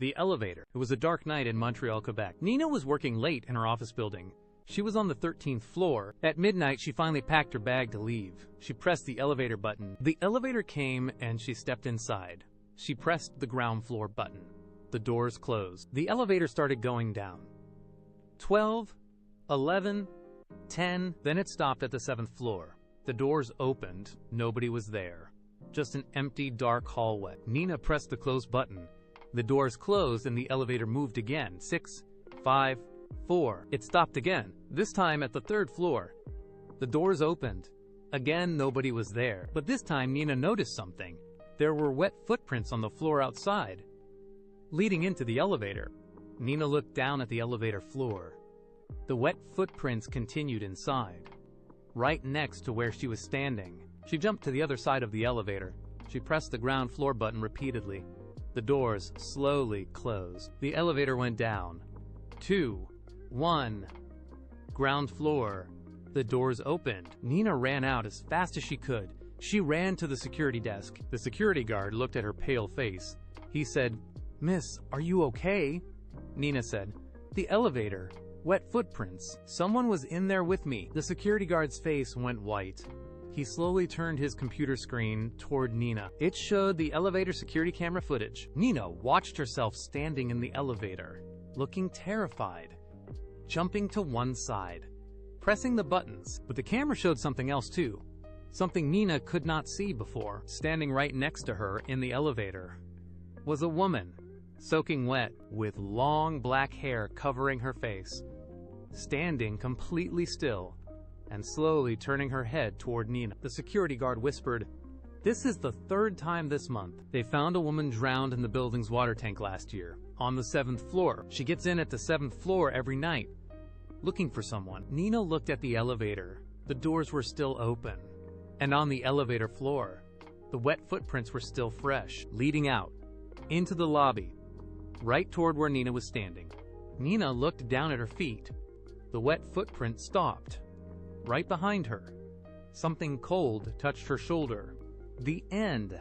The elevator. It was a dark night in Montreal, Quebec. Nina was working late in her office building. She was on the 13th floor. At midnight, she finally packed her bag to leave. She pressed the elevator button. The elevator came and she stepped inside. She pressed the ground floor button. The doors closed. The elevator started going down. 12, 11, 10, then it stopped at the 7th floor. The doors opened. Nobody was there. Just an empty, dark hallway. Nina pressed the close button. The doors closed and the elevator moved again. 6, 5, 4. It stopped again, this time at the 3rd floor. The doors opened. Again, nobody was there. But this time, Nina noticed something. There were wet footprints on the floor outside, leading into the elevator. Nina looked down at the elevator floor. The wet footprints continued inside, right next to where she was standing. She jumped to the other side of the elevator. She pressed the ground floor button repeatedly. The doors slowly closed. The elevator went down. 2, 1. Ground floor. The doors opened. Nina ran out as fast as she could. She ran to the security desk. The security guard looked at her pale face. He said, "Miss, are you okay?" Nina said, "The elevator. Wet footprints. Someone was in there with me." The security guard's face went white. He slowly turned his computer screen toward Nina. It showed the elevator security camera footage. Nina watched herself standing in the elevator, looking terrified, jumping to one side, pressing the buttons. But the camera showed something else too. Something Nina could not see before. Standing right next to her in the elevator was a woman, soaking wet, with long black hair covering her face, standing completely still and slowly turning her head toward Nina. The security guard whispered, "This is the 3rd time this month. They found a woman drowned in the building's water tank last year, on the 7th floor. She gets in at the 7th floor every night, looking for someone." Nina looked at the elevator. The doors were still open. And on the elevator floor, the wet footprints were still fresh, leading out into the lobby, right toward where Nina was standing. Nina looked down at her feet. The wet footprint stopped. Right behind her, something cold touched her shoulder. The end.